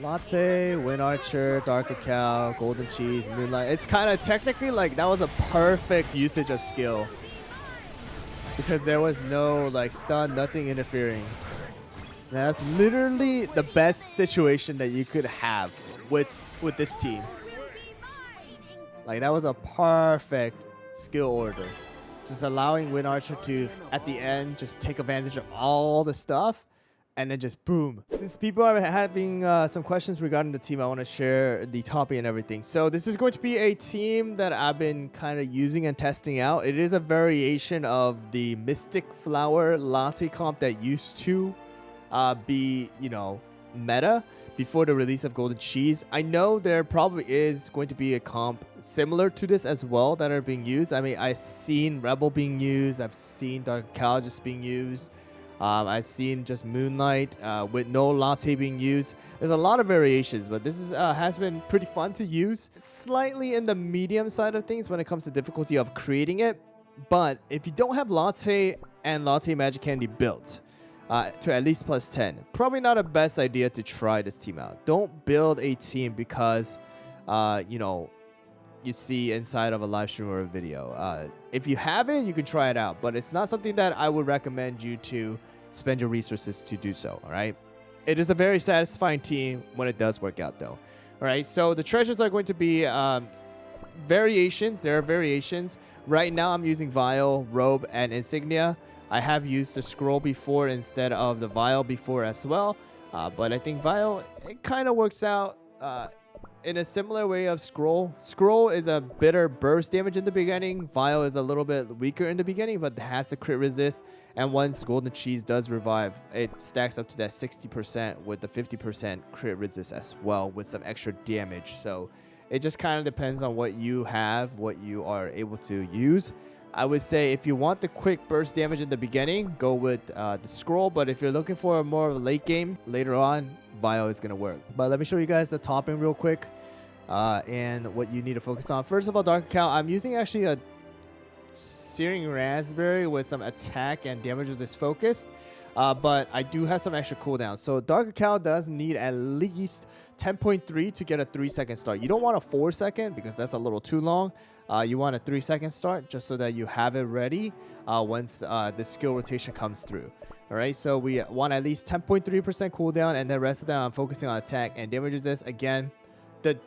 Latte, Wind Archer, Dark Cacao, Golden Cheese, Moonlight. It's kind of technically like that was a perfect usage of skill because there was no like stun, nothing interfering. And that's literally the best situation that you could have with this team. Like that was a perfect skill order. Just allowing Wind Archer to, at the end, just take advantage of all the stuff and then just boom. Since people are having some questions regarding the team, I want to share the topic and everything. So this is going to be a team that I've been kind of using and testing out. It is a variation of the Mystic Flower Latte comp that used to be, you know, meta before the release of Golden Cheese. I know there probably is going to be a comp similar to this as well that are being used. I mean, I've seen Rebel being used. I've seen Dark Cow just being used. I've seen just Moonlight with no Latte being used. There's a lot of variations, but this is has been pretty fun to use. Slightly in the medium side of things when it comes to difficulty of creating it. But if you don't have Latte and Latte Magic Candy built, to at least plus 10. Probably not a best idea to try this team out. Don't build a team because, you know, you see inside of a live stream or a video. If you have it, you can try it out, but it's not something that I would recommend you to spend your resources to do so, all right? It is a very satisfying team when it does work out, though. All right, so the treasures are going to be variations. There are variations. Right now, I'm using Vial, Robe, and Insignia. I have used the scroll before instead of the vial before as well, but I think vial, it kind of works out in a similar way of scroll. Scroll is a bitter burst damage in the beginning. Vial is a little bit weaker in the beginning, but has the crit resist. And once Golden Cheese does revive, it stacks up to that 60% with the 50% crit resist as well with some extra damage. So it just kind of depends on what you have, what you are able to use. I would say if you want the quick burst damage in the beginning, go with the scroll. But if you're looking for a more late game, later on, Vial is going to work. But let me show you guys the topping real quick and what you need to focus on. First of all, Dark Cacao, I'm using actually a Searing Raspberry with some attack and damage resist focused. But I do have some extra cooldown. So Dark Cacao does need at least 10.3 to get a 3-second start. You don't want a 4-second because that's a little too long. You want a 3-second start just so that you have it ready once the skill rotation comes through. All right, so we want at least 10.3% cooldown, and the rest of that I'm focusing on attack and damage resist. Again, the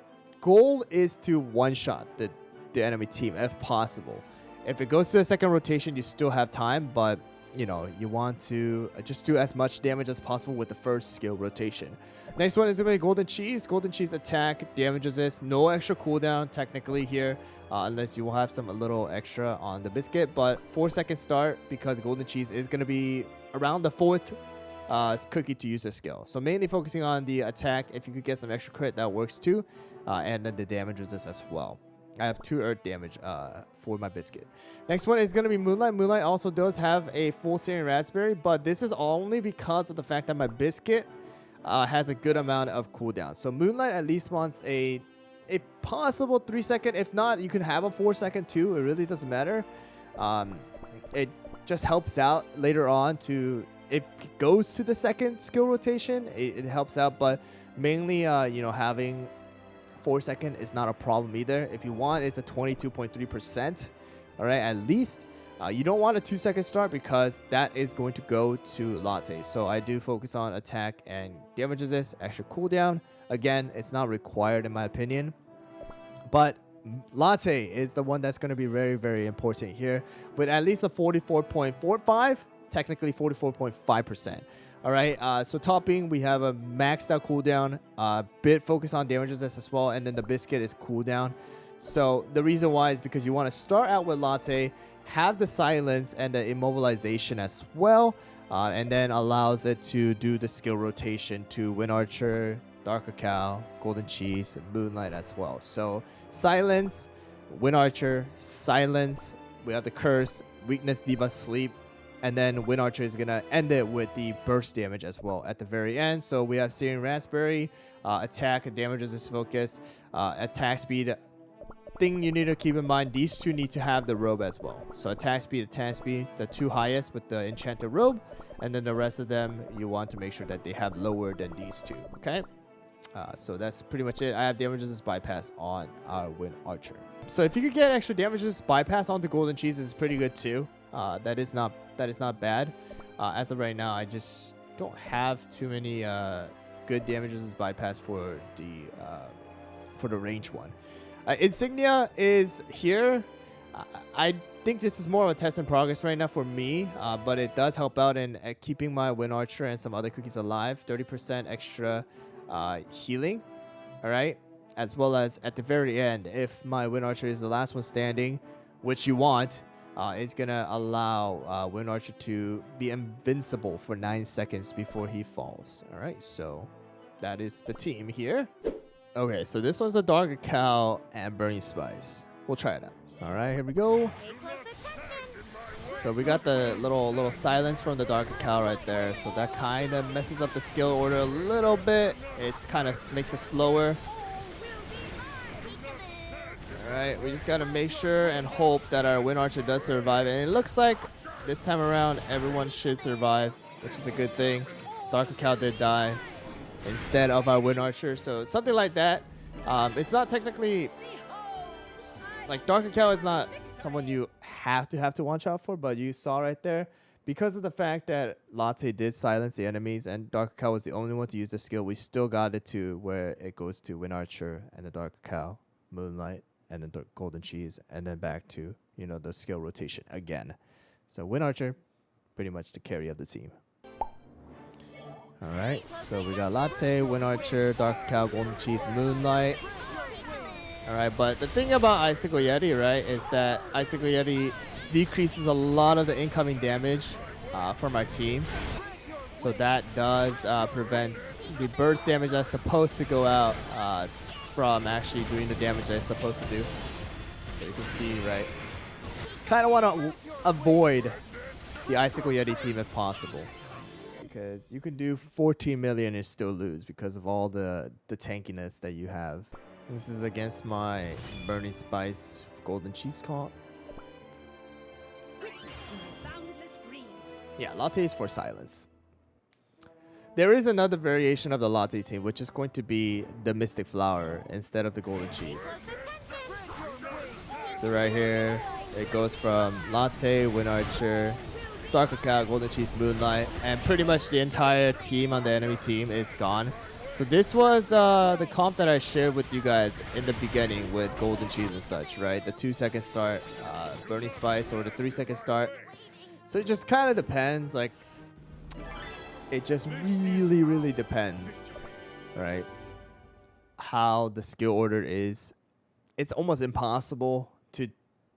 goal is to one-shot the enemy team if possible. If it goes to the second rotation, you still have time, but you know, you want to just do as much damage as possible with the first skill rotation. Next one is going to be Golden Cheese. Golden Cheese attack, damage resist, no extra cooldown technically here, unless you will have some a little extra on the biscuit, but 4-second start because Golden Cheese is going to be around the 4th cookie to use the skill. So mainly focusing on the attack. If you could get some extra crit, that works too, and then the damage resist as well. I have 2 earth damage for my biscuit. Next one is going to be Moonlight. Moonlight also does have a full Searing Raspberry, but this is only because of the fact that my biscuit has a good amount of cooldown. So Moonlight at least wants a possible 3-second. If not, you can have a 4-second too. It really doesn't matter. It just helps out later on to, if it goes to the second skill rotation, it helps out. But mainly, you know, having 4-second is not a problem either. If you want, it's a 22.3%. All right, at least. You don't want a 2-second start because that is going to go to Latte. So I do focus on attack and damage resist, extra cooldown. Again, it's not required in my opinion. But Latte is the one that's going to be very, very important here with at least a 44.45, technically 44.5%. All right, so topping, we have a maxed out cooldown, bit focus on damage resist as well, and then the biscuit is cooldown. So the reason why is because you want to start out with Latte, have the silence and the immobilization as well, and then allows it to do the skill rotation to Wind Archer, Dark Cacao, Golden Cheese, and Moonlight as well. So silence, Wind Archer, silence, we have the curse, weakness, diva, sleep, and then Wind Archer is going to end it with the burst damage as well at the very end. So we have Searing Raspberry, attack, damage resist focus, attack speed. Thing you need to keep in mind, these two need to have the robe as well. So attack speed, the 2 highest with the enchanted robe, and then the rest of them you want to make sure that they have lower than these two. Okay, So that's pretty much it. I have damage resist bypass on our Wind Archer. So if you could get extra damage resist bypass onto Golden Cheese, is pretty good too. That is not bad. As of right now, I just don't have too many good damage resist bypass for the range one. Insignia is here. I think this is more of a test in progress right now for me, but it does help out in keeping my Wind Archer and some other cookies alive. 30% extra healing, all right, as well as at the very end, if my Wind Archer is the last one standing, which you want, it's gonna allow Wind Archer to be invincible for 9 seconds before he falls. All right, so that is the team here. Okay, so this one's a Dark Cacao and Burning Spice. We'll try it out. All right, here we go. So we got the little silence from the Dark Cacao right there. So that kind of messes up the skill order a little bit. It kind of makes it slower. Alright, we just got to make sure and hope that our Wind Archer does survive. And it looks like this time around everyone should survive, which is a good thing. Dark Cacao did die instead of our Wind Archer. So something like that. It's not technically... Like, Dark Cacao is not someone you have to watch out for, but you saw right there, because of the fact that Latte did silence the enemies and Dark Cacao was the only one to use the skill, we still got it to where it goes to Wind Archer and the Dark Cacao, Moonlight, and then the Golden Cheese, and then back to, you know, the skill rotation again. So Wind Archer, pretty much the carry of the team. Alright, so we got Latte, Wind Archer, Dark Cacao, Golden Cheese, Moonlight. Alright, but the thing about Icicle Yeti, right, is that Icicle Yeti decreases a lot of the incoming damage from our team. So that does prevent the burst damage that's supposed to go out from actually doing the damage that it's supposed to do. So you can see, right, kind of want to avoid the Icicle Yeti team if possible. Because you can do 14 million and still lose because of all the tankiness that you have. This is against my Burning Spice Golden Cheese comp. Yeah, Latte is for silence. There is another variation of the Latte team, which is going to be the Mystic Flower instead of the Golden Cheese. So right here, it goes from Latte, Wind Archer, Dark Cacao, Golden Cheese, Moonlight, and pretty much the entire team on the enemy team is gone. So this was the comp that I shared with you guys in the beginning with Golden Cheese and such, right? The 2-second start, Burning Spice, or the 3-second start. So it just kind of depends, like, it just really depends, right? How the skill order is. It's almost impossible to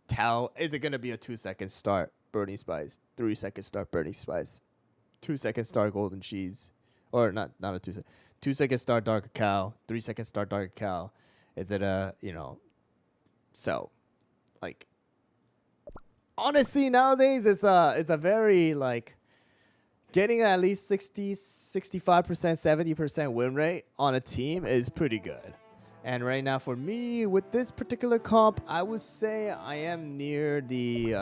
tell, is it going to be a 2-second start Burning Spice, 3-second start Burning Spice, 2-second start Golden Cheese, or not a 2-second. 2-second start Dark Cacao, 3-second start Dark Cacao. Is it a, you know, so, like, honestly, nowadays it's a very, like, getting at least 60, 65%, 70% win rate on a team is pretty good. And right now for me, with this particular comp, I would say I am near the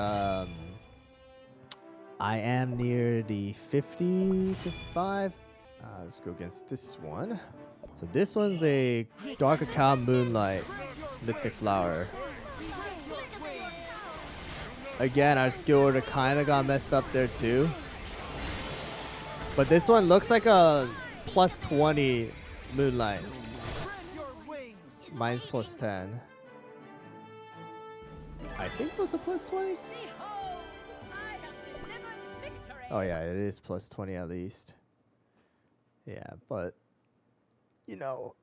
50, 55. Let's go against this one. So this one's a Dark Cacao Moonlight Mystic Flower. Again, our skill order kind of got messed up there too. But this one looks like a plus 20 Moonlight. Mine's plus 10. I think it was a plus 20. Oh yeah, it is plus 20 at least. Yeah, but, you know,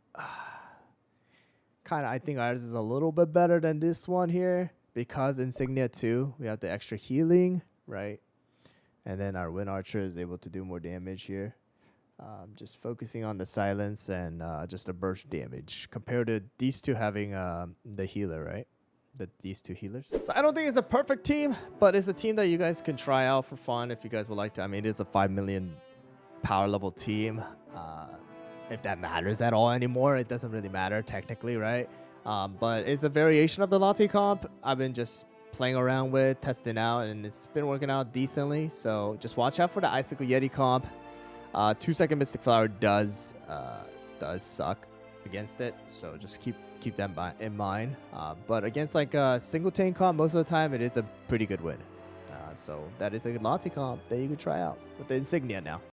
kind of I think ours is a little bit better than this one here because Insignia 2, we have the extra healing, right? And then our Wind Archer is able to do more damage here. Just focusing on the silence and just the burst damage compared to these two having the healer, right? These two healers. So I don't think it's a perfect team, but it's a team that you guys can try out for fun if you guys would like to. I mean, it is a 5 million power level team. If that matters at all anymore, it doesn't really matter technically, right? But it's a variation of the Latte comp. I've been just playing around with, testing out, and it's been working out decently. So just watch out for the Icicle Yeti comp. 2-second Mystic Flower does suck. against it, so just keep that in mind. But against like a single tank comp, most of the time it is a pretty good win. So that is a Latte comp that you could try out with the Insignia now.